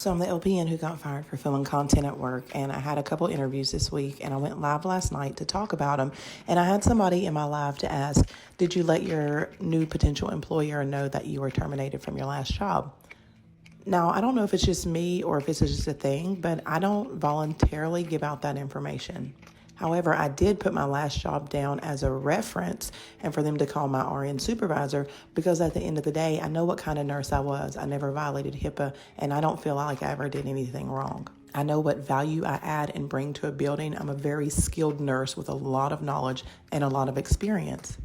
So I'm the LPN who got fired for filming content at work, and I had a couple interviews this week, and I went live last night to talk about them. And I had somebody in my live to ask, did you let your new potential employer know that you were terminated from your last job? Now, I don't know if it's just me or if it's just a thing, but I don't voluntarily give out that information. However, I did put my last job down as a reference and for them to call my RN supervisor because at the end of the day, I know what kind of nurse I was. I never violated HIPAA and I don't feel like I ever did anything wrong. I know what value I add and bring to a building. I'm a very skilled nurse with a lot of knowledge and a lot of experience.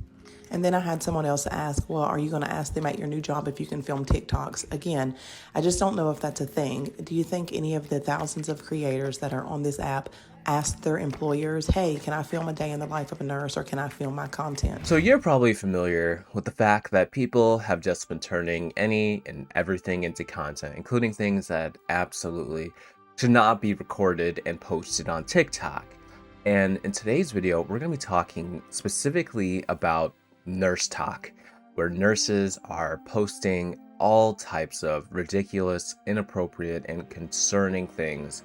And then I had someone else ask, well, are you going to ask them at your new job if you can film TikToks? Again, I just don't know if that's a thing. Do you think any of the thousands of creators that are on this app ask their employers, hey, can I film a day in the life of a nurse or can I film my content? So you're probably familiar with the fact that people have just been turning any and everything into content, including things that absolutely should not be recorded and posted on TikTok. And in today's video, we're going to be talking specifically about nurse talk, where nurses are posting all types of ridiculous, inappropriate, and concerning things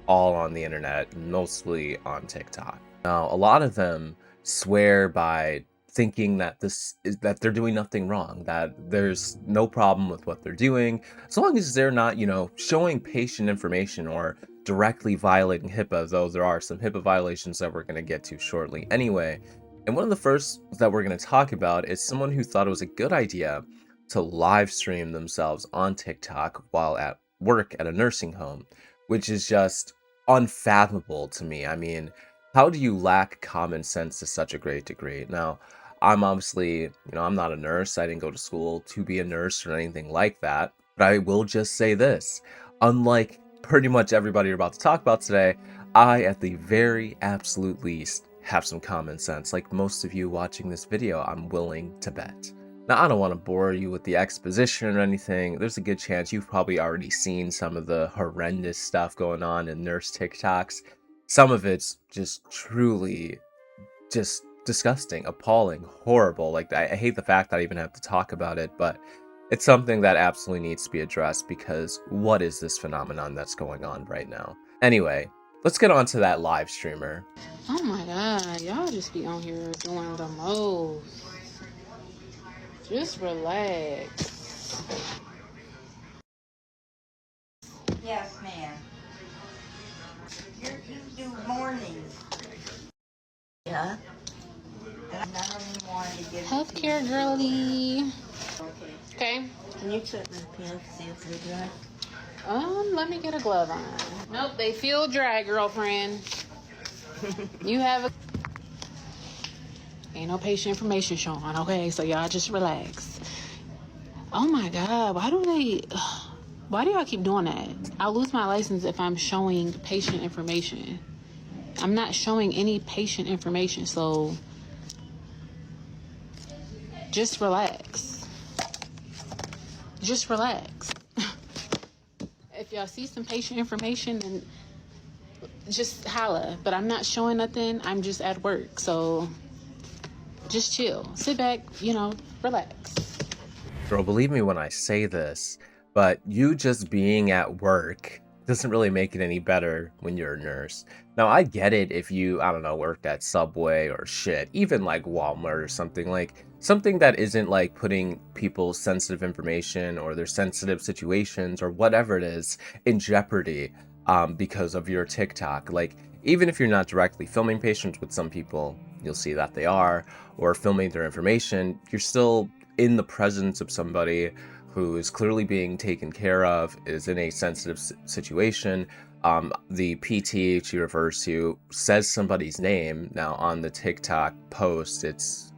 all on the internet, mostly on TikTok. Now, a lot of them swear by thinking that that they're doing nothing wrong, that there's no problem with what they're doing, as long as they're not, showing patient information or directly violating HIPAA, though there are some HIPAA violations that we're going to get to shortly anyway. And one of the first that we're going to talk about is someone who thought it was a good idea to live stream themselves on TikTok while at work at a nursing home, which is just unfathomable to me. I mean, how do you lack common sense to such a great degree? Now, I'm obviously, I'm not a nurse. I didn't go to school to be a nurse or anything like that. But I will just say this. Unlike pretty much everybody you're about to talk about today, I, at the very absolute least, have some common sense. Like most of you watching this video, I'm willing to bet. Now, I don't want to bore you with the exposition or anything. There's a good chance you've probably already seen some of the horrendous stuff going on in nurse TikToks. Some of it's just truly just disgusting, appalling, horrible. Like, I hate the fact that I even have to talk about it, but it's something that absolutely needs to be addressed because what is this phenomenon that's going on right now? Anyway, let's get on to that live streamer. Oh my god, y'all just be on here doing the most. Just relax. Yes, ma'am. You do mornings. Yeah. And none of them wanted to give Healthcare girly. Okay. Can you check my pants, see if they're dry? Let me get a glove on. Nope, they feel dry, girlfriend. You have a... Ain't no patient information showing, okay? So y'all just relax. Oh my god, why do y'all keep doing that? I'll lose my license if I'm showing patient information. I'm not showing any patient information, so just relax. Just relax. If y'all see some patient information, then just holla. But I'm not showing nothing. I'm just at work, so just chill. Sit back, relax. Girl, believe me when I say this, but you just being at work doesn't really make it any better when you're a nurse. Now, I get it if you, I don't know, worked at Subway or shit, even like Walmart or something, like something that isn't like putting people's sensitive information or their sensitive situations or whatever it is in jeopardy because of your TikTok. Like, even if you're not directly filming patients, with some people, you'll see that they are, or filming their information, you're still in the presence of somebody who is clearly being taken care of, is in a sensitive situation. The PT she refers to says somebody's name. Now, on the TikTok post, it's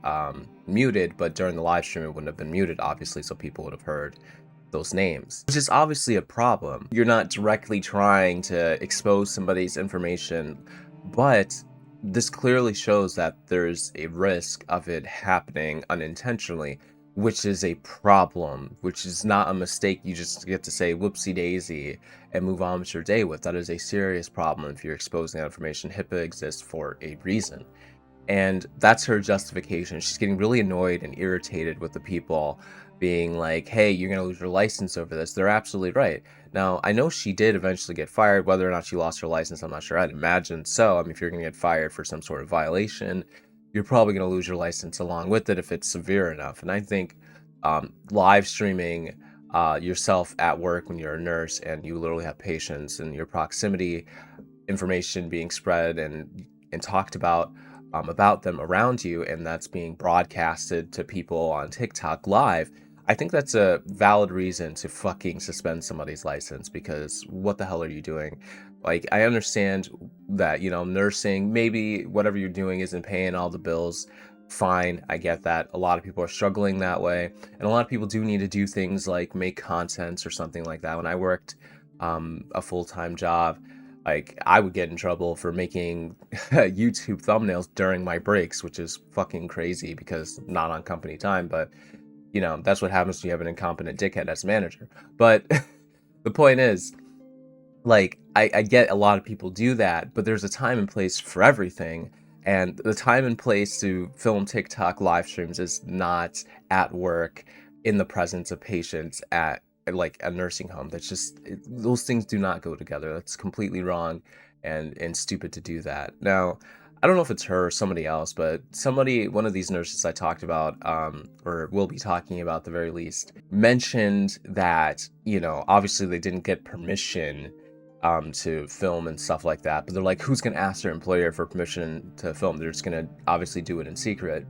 muted, but during the live stream, it wouldn't have been muted, obviously, so people would have heard those names, which is obviously a problem. You're not directly trying to expose somebody's information, but this clearly shows that there's a risk of it happening unintentionally, which is a problem, which is not a mistake you just get to say whoopsie daisy and move on with your day with. That is a serious problem if you're exposing that information. HIPAA exists for a reason. And that's her justification. She's getting really annoyed and irritated with the people being like, hey, you're going to lose your license over this. They're absolutely right. Now, I know she did eventually get fired. Whether or not she lost her license, I'm not sure. I'd imagine so. I mean, if you're going to get fired for some sort of violation, you're probably going to lose your license along with it if it's severe enough. And I think live streaming yourself at work when you're a nurse and you literally have patients and your proximity information being spread and talked about them around you, and that's being broadcasted to people on TikTok live, I think that's a valid reason to fucking suspend somebody's license, because what the hell are you doing? Like, I understand that, nursing, maybe whatever you're doing isn't paying all the bills. Fine, I get that. A lot of people are struggling that way, and a lot of people do need to do things like make content or something like that. When I worked a full-time job, like, I would get in trouble for making YouTube thumbnails during my breaks, which is fucking crazy because not on company time, but that's what happens when you have an incompetent dickhead as a manager. But the point is, like, I get a lot of people do that, but there's a time and place for everything. And the time and place to film TikTok live streams is not at work in the presence of patients at like a nursing home. That's just those things do not go together. That's completely wrong and stupid to do that. Now, I don't know if it's her or somebody else, but one of these nurses I talked about, or will be talking about at the very least, mentioned that, obviously they didn't get permission to film and stuff like that, but they're like, who's gonna ask their employer for permission to film? They're just gonna obviously do it in secret.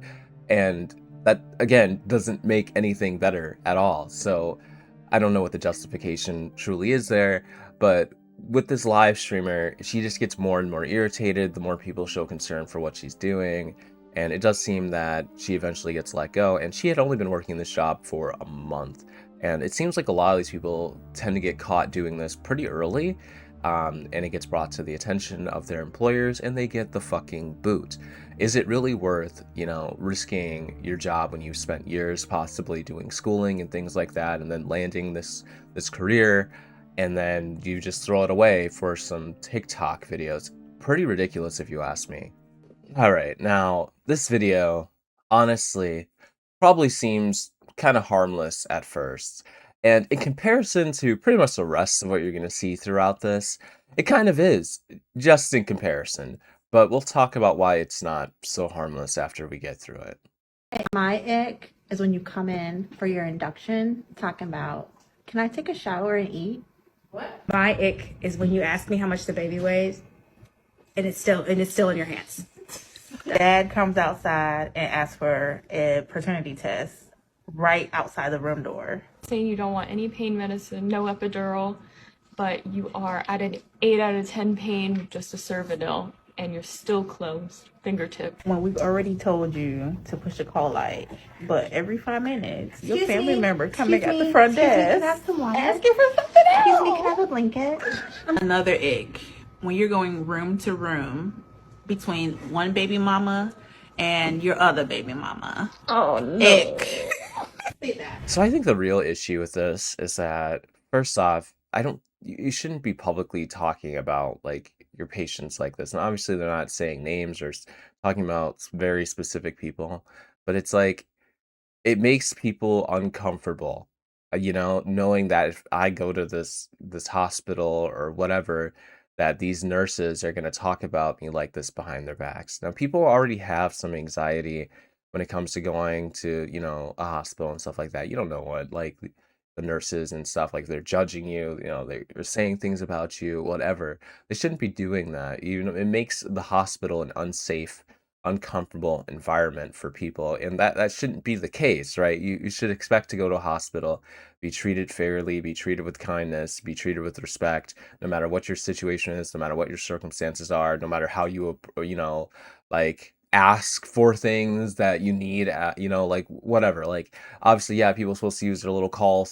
And that, again, doesn't make anything better at all. So I don't know what the justification truly is there, but with this live streamer, she just gets more and more irritated the more people show concern for what she's doing. And it does seem that she eventually gets let go, and she had only been working this job for a month. And it seems like a lot of these people tend to get caught doing this pretty early, and it gets brought to the attention of their employers, and they get the fucking boot. Is it really worth, risking your job when you've spent years possibly doing schooling and things like that, and then landing this career, and then you just throw it away for some TikTok videos? Pretty ridiculous if you ask me. All right, now this video, honestly, probably seems kind of harmless at first. And in comparison to pretty much the rest of what you're going to see throughout this, it kind of is, just in comparison. But we'll talk about why it's not so harmless after we get through it. My ick is when you come in for your induction talking about, can I take a shower and eat? My ick is when you ask me how much the baby weighs, and it's still in your hands. Dad comes outside and asks for a paternity test right outside the room door. Saying you don't want any pain medicine, no epidural, but you are at an 8 out of 10 pain with just a Cervidil, and you're still closed, fingertip. When we've already told you to push the call light, but every 5 minutes, your family member coming at the front desk asking for something else. Excuse me, can I have a blanket? Another ick, when you're going room to room between one baby mama and your other baby mama. Oh no. Ick. So I think the real issue with this is that, first off, you shouldn't be publicly talking about like your patients like this. And obviously they're not saying names or talking about very specific people, but it's like, it makes people uncomfortable, knowing that if I go to this hospital or whatever, that these nurses are going to talk about me like this behind their backs. Now, people already have some anxiety when it comes to going to, a hospital and stuff like that. You don't know what, like, the nurses and stuff, like, they're judging you, they're saying things about you, whatever. They shouldn't be doing that. It makes the hospital an unsafe, uncomfortable environment for people, and that shouldn't be the case, right? You should expect to go to a hospital, be treated fairly, be treated with kindness, be treated with respect, no matter what your situation is, no matter what your circumstances are, no matter how you like ask for things that you need, like whatever. Like, obviously, yeah, people are supposed to use their little call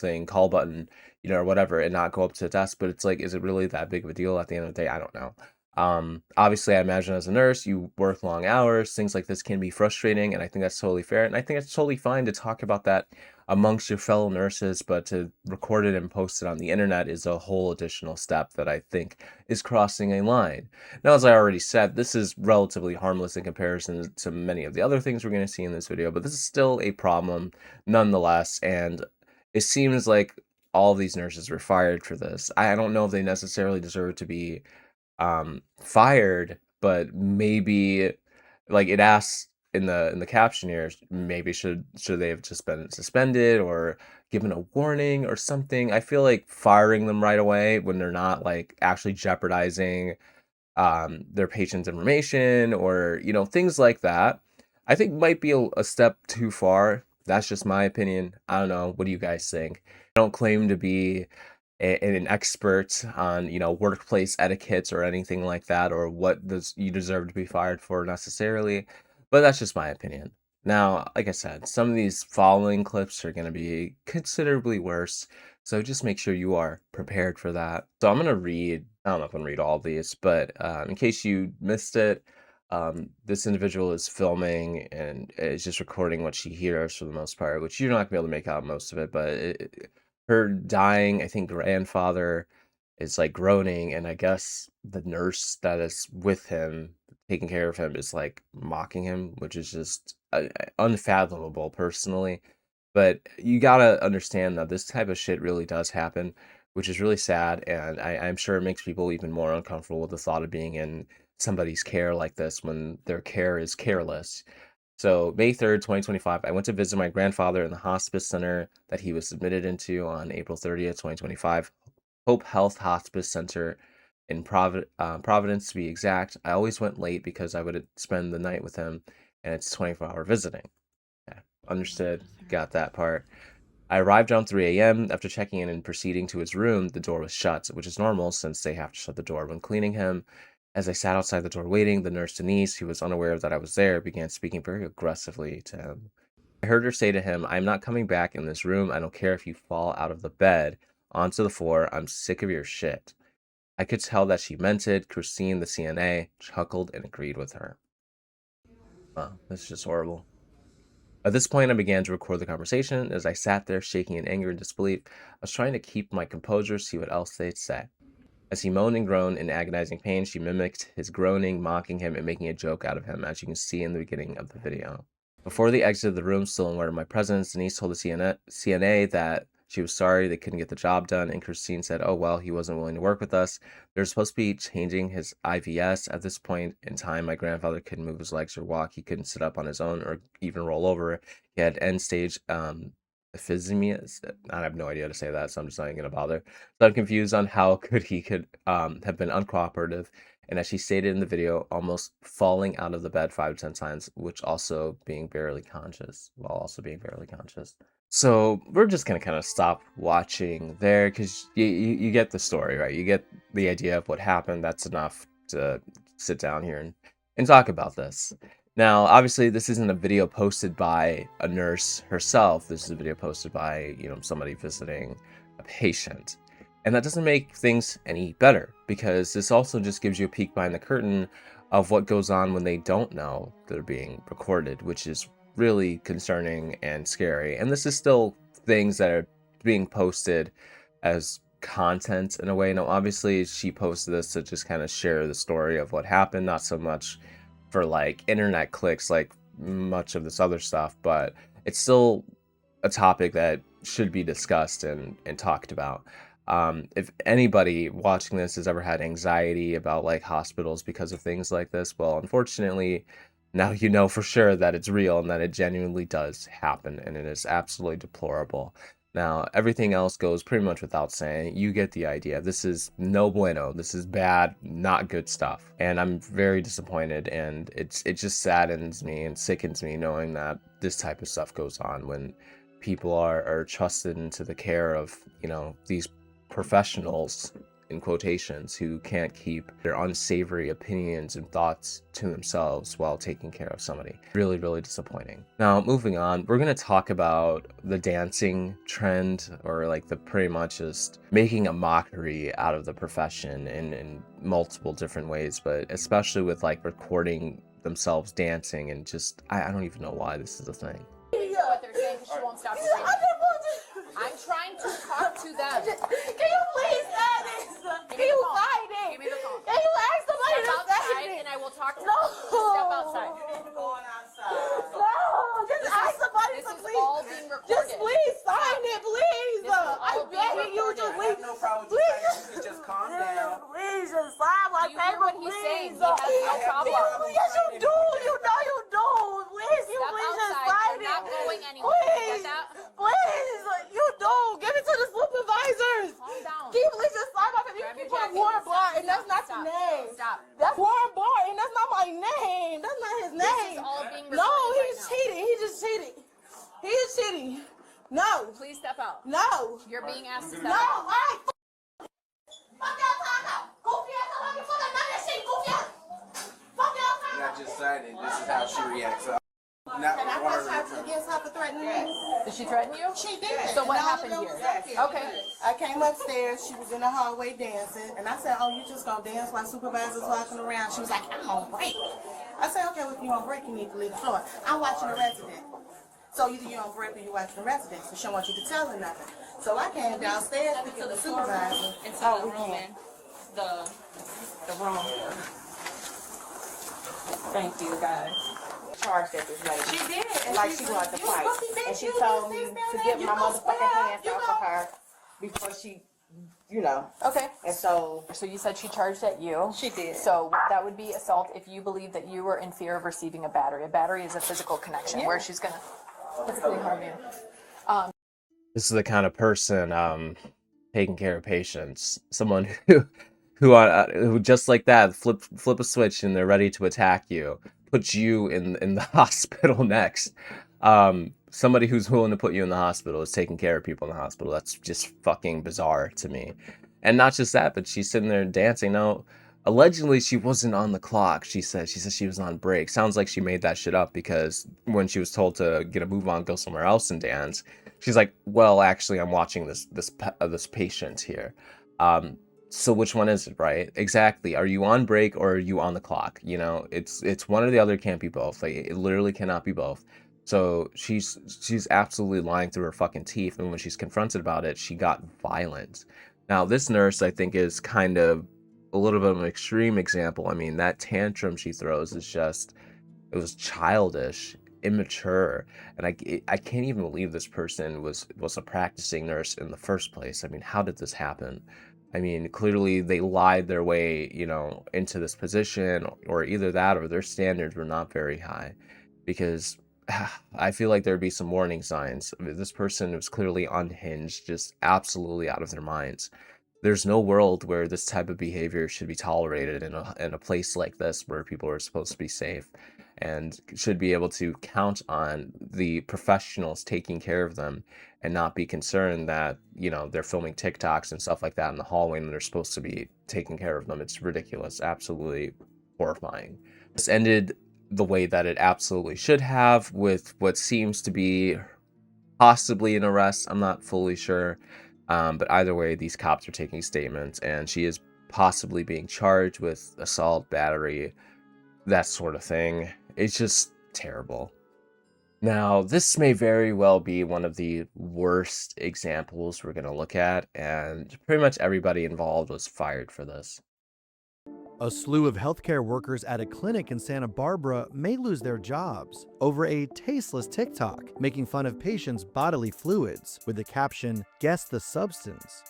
button, or whatever, and not go up to the desk, but it's like, is it really that big of a deal at the end of the day? I don't know. Obviously, I imagine as a nurse, you work long hours, things like this can be frustrating, and I think that's totally fair. And I think it's totally fine to talk about that amongst your fellow nurses, but to record it and post it on the internet is a whole additional step that I think is crossing a line. Now, as I already said, this is relatively harmless in comparison to many of the other things we're going to see in this video, but this is still a problem nonetheless, and it seems like all of these nurses were fired for this. I don't know if they necessarily deserve to be fired, but maybe like it asks in the caption here, maybe should they have just been suspended or given a warning or something. I feel like firing them right away when they're not like actually jeopardizing their patient's information or things like that, I think might be a step too far. That's just my opinion. I don't know, what do you guys think? I don't claim to be an expert on workplace etiquettes or anything like that, or what does you deserve to be fired for necessarily, but that's just my opinion. Now, like I said, some of these following clips are going to be considerably worse, so just make sure you are prepared for that. So I'm going to read, I don't know if I'm going to read all of these, but in case you missed it, this individual is filming and is just recording what she hears for the most part, which you're not going to be able to make out most of it, but her dying, I think, grandfather is like groaning, and I guess the nurse that is with him, taking care of him, is like mocking him, which is just unfathomable personally. But you gotta understand that this type of shit really does happen, which is really sad, and I'm sure it makes people even more uncomfortable with the thought of being in somebody's care like this when their care is careless. So May 3rd, 2025, I went to visit my grandfather in the hospice center that he was admitted into on April 30th, 2025. Hope Health Hospice Center in Providence, to be exact. I always went late because I would spend the night with him, and it's 24-hour visiting. Yeah, understood. Got that part. I arrived around 3 a.m. After checking in and proceeding to his room, the door was shut, which is normal since they have to shut the door when cleaning him. As I sat outside the door waiting, the nurse Denise, who was unaware that I was there, began speaking very aggressively to him. I heard her say to him, "I'm not coming back in this room. I don't care if you fall out of the bed onto the floor. I'm sick of your shit." I could tell that she meant it. Christine, the CNA, chuckled and agreed with her. Wow, this is just horrible. At this point, I began to record the conversation. As I sat there shaking in anger and disbelief, I was trying to keep my composure, see what else they'd say. As he moaned and groaned in agonizing pain, she mimicked his groaning, mocking him and making a joke out of him, as you can see in the beginning of the video. Before they exited the room, still unaware of my presence, Denise told the CNA that she was sorry they couldn't get the job done, and Christine said, "Oh, well, he wasn't willing to work with us. They're supposed to be changing his IVS." At this point in time, my grandfather couldn't move his legs or walk. He couldn't sit up on his own or even roll over. He had end-stage emphysema. I have no idea how to say that, so I'm just not even going to bother. So I'm confused on how he could have been uncooperative, and as she stated in the video, almost falling out of the bed 5 to 10 times, while also being barely conscious. So we're just gonna kind of stop watching there because you get the story, right? You get the idea of what happened. That's enough to sit down here and talk about this. Now, obviously, this isn't a video posted by a nurse herself. This is a video posted by, somebody visiting a patient. And that doesn't make things any better because this also just gives you a peek behind the curtain of what goes on when they don't know they're being recorded, which is really concerning and scary. And this is still things that are being posted as content in a way. Now, obviously, she posted this to just kind of share the story of what happened, not so much for like internet clicks like much of this other stuff, but it's still a topic that should be discussed and talked about. If anybody watching this has ever had anxiety about like hospitals because of things like this, well, unfortunately, now you know for sure that it's real and that it genuinely does happen, and it is absolutely deplorable. Now, everything else goes pretty much without saying. You get the idea. This is no bueno. This is bad, not good stuff. And I'm very disappointed, and it just saddens me and sickens me knowing that this type of stuff goes on when people are trusted into the care of, these professionals in quotations, who can't keep their unsavory opinions and thoughts to themselves while taking care of somebody. Really, really disappointing. Now, moving on, we're going to talk about the dancing trend, or like the pretty much just making a mockery out of the profession in multiple different ways, but especially with like recording themselves dancing, and just, I don't even know why this is a thing. What they're saying, because she won't stop saying. I'm trying to talk to them. Can you please sign this? Can you sign it? Give me the phone. Can you ask somebody Step to sign outside it? and I will talk to No. them. Step outside. No, just ask somebody This to is please. all being recorded. Just please sign it, please. This is all I'm being begging you, just recorded. please. No problem. Please, Just calm down. please, just sign my Do you hear paper, what he's saying? please. He has no problem. Yes, you do. You know you do. Please, you Step please just outside. sign You're it. not going anywhere. You Please, get that? please, you do. Give it to the supervisors. Calm down. Can you please just sign my paper? You Grab keep your putting jacket. Warren Stop. Barton. That's not Stop. your name. Stop. That's Warren Barton. That's not my name. That's not his This name. is all being No, recorded he's right now. cheating. He just cheated. He is cheating. No. Please step out. No. You're being asked to step No. out. All right. Fuck your time. Goofy ass. I'm looking for the none of that shit. Goofy ass. Fuck your time. Not just signing. This is how she reacts. Not And I one pressed of her her. against her for threatening me. Did she threaten you? She did. So what And all happened of them here? was up here. Okay. I came upstairs. She was in the hallway dancing, and I said, "Oh, you just gonna dance while supervisor's walking around?" She was like, "I'm on break." I said, "Okay, well, if you're on break, you need to leave the floor." I'm watching the resident. So either you're on break or you're watching the resident. So she don't want you to tell her nothing. So I came downstairs to the supervisor. Into the room in The room. Thank you, guys. Charged at this lady. She did. Like she wanted to fight. And she told me to get my motherfucking hands off of her before she, Okay. And so So you said she charged at you. she did. So that would be assault if you believe that you were in fear of receiving a battery. A battery is a physical connection where she's gonna physically harm you. This is the kind of person taking care of patients. Someone who just like that flip a switch and they're ready to attack you. Put you in the hospital next. Somebody who's willing to put you in the hospital is taking care of people in the hospital. That's just fucking bizarre to me. And not just that, but she's sitting there dancing. Now, allegedly she wasn't on the clock. She said she was on break. Sounds like she made that shit up, because when she was told to get a move on, go somewhere else and dance, she's like, "Well, actually, I'm watching this patient here." So which one is it, right? Exactly. Are you on break or are you on the clock? You know, it's one or the other. Can't be both. Like, it literally cannot be both. So she's absolutely lying through her fucking teeth. And when she's confronted about it, she got violent. Now, this nurse, I think, is kind of a little bit of an extreme example. I mean, that tantrum she throws is just, it was childish, immature, and I can't even believe this person was a practicing nurse in the first place. I mean, how did this happen? I mean, clearly they lied their way, into this position, or either that or their standards were not very high, because I feel like there'd be some warning signs. I mean, this person was clearly unhinged, just absolutely out of their minds. There's no world where this type of behavior should be tolerated in a place like this, where people are supposed to be safe and should be able to count on the professionals taking care of them, and not be concerned that, they're filming TikToks and stuff like that in the hallway and they're supposed to be taking care of them. It's ridiculous, absolutely horrifying. This ended the way that it absolutely should have, with what seems to be possibly an arrest. I'm not fully sure. But either way, these cops are taking statements, and she is possibly being charged with assault, battery, that sort of thing. It's just terrible. Now, this may very well be one of the worst examples we're going to look at, and pretty much everybody involved was fired for this. A slew of healthcare workers at a clinic in Santa Barbara may lose their jobs over a tasteless TikTok making fun of patients' bodily fluids with the caption, "Guess the substance."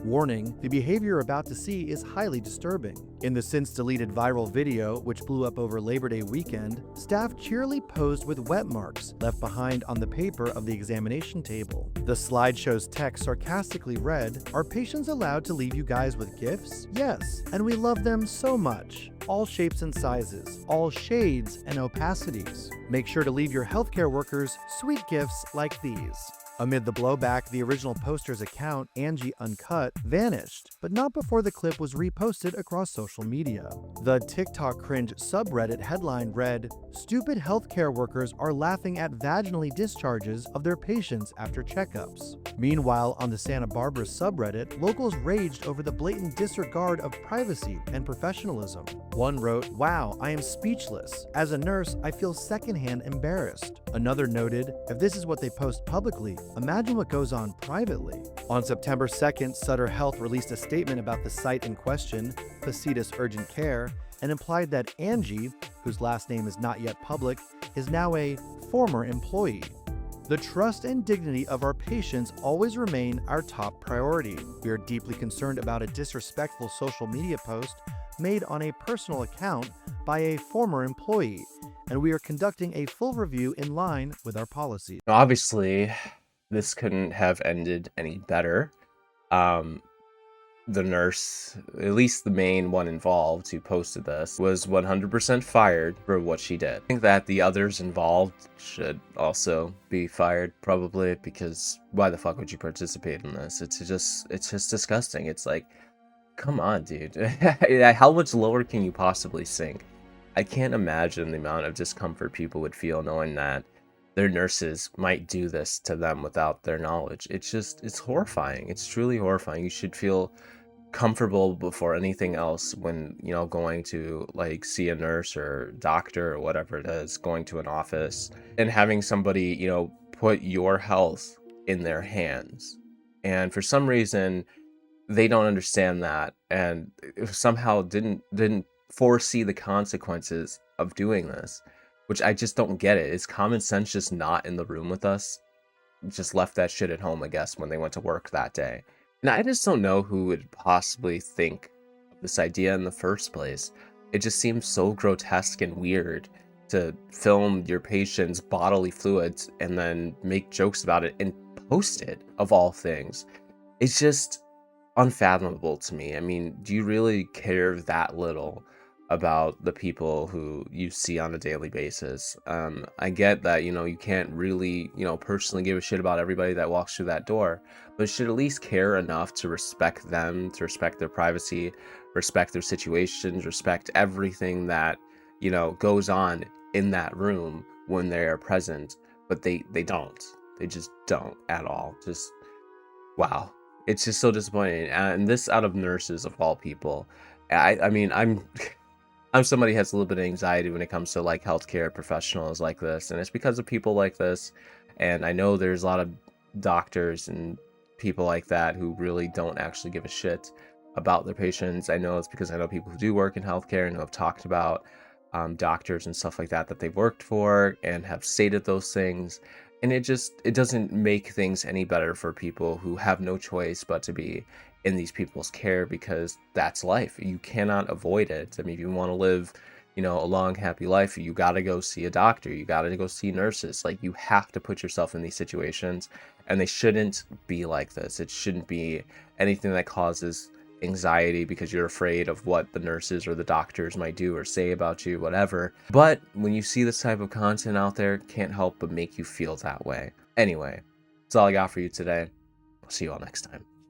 Warning, the behavior you're about to see is highly disturbing. In the since deleted viral video, which blew up over Labor Day weekend, staff cheerily posed with wet marks left behind on the paper of the examination table. The slideshow's text sarcastically read, "Are patients allowed to leave you guys with gifts? Yes, and we love them so much. All shapes and sizes, all shades and opacities. Make sure to leave your healthcare workers sweet gifts like these." Amid the blowback, the original poster's account, Angie Uncut, vanished, but not before the clip was reposted across social media. The TikTok cringe subreddit headline read, "Stupid healthcare workers are laughing at vaginally discharges of their patients after checkups." Meanwhile, on the Santa Barbara subreddit, locals raged over the blatant disregard of privacy and professionalism. One wrote, "Wow, I am speechless. As a nurse, I feel secondhand embarrassed." Another noted, "If this is what they post publicly, imagine what goes on privately." On September 2nd, Sutter Health released a statement about the site in question, Placidus Urgent Care, and implied that Angie, whose last name is not yet public, is now a former employee. The trust and dignity of our patients always remain our top priority. We are deeply concerned about a disrespectful social media post made on a personal account by a former employee, and we are conducting a full review in line with our policies. Obviously, this couldn't have ended any better. The nurse, at least the main one involved who posted this, was 100% fired for what she did. I think that the others involved should also be fired, probably, because why the fuck would you participate in this? It's just disgusting. It's like, come on, dude. How much lower can you possibly sink? I can't imagine the amount of discomfort people would feel knowing that their nurses might do this to them without their knowledge. It's horrifying. It's truly horrifying. You should feel comfortable before anything else when, going to like see a nurse or doctor or whatever it is, going to an office and having somebody, put your health in their hands. And for some reason, they don't understand that and somehow didn't foresee the consequences of doing this, which I just don't get it. Is common sense just not in the room with us? Just left that shit at home, I guess, when they went to work that day. And I just don't know who would possibly think of this idea in the first place. It just seems so grotesque and weird to film your patient's bodily fluids and then make jokes about it and post it, of all things. It's just unfathomable to me. I mean, do you really care that little about the people who you see on a daily basis? I get that, you can't really, personally give a shit about everybody that walks through that door, but you should at least care enough to respect them, to respect their privacy, respect their situations, respect everything that, goes on in that room when they are present. But they don't. They just don't at all. Just, wow. It's just so disappointing. And this out of nurses of all people. I mean, I'm somebody who has a little bit of anxiety when it comes to like healthcare professionals like this, and it's because of people like this. And I know there's a lot of doctors and people like that who really don't actually give a shit about their patients. I know it's because I know people who do work in healthcare and who have talked about doctors and stuff like that they've worked for and have stated those things. And it doesn't make things any better for people who have no choice but to be in these people's care, because that's life. You cannot avoid it. I mean, if you want to live, a long, happy life, you got to go see a doctor. You got to go see nurses. Like, you have to put yourself in these situations, and they shouldn't be like this. It shouldn't be anything that causes anxiety because you're afraid of what the nurses or the doctors might do or say about you, whatever. But when you see this type of content out there, can't help but make you feel that way. Anyway, that's all I got for you today. I'll see you all next time.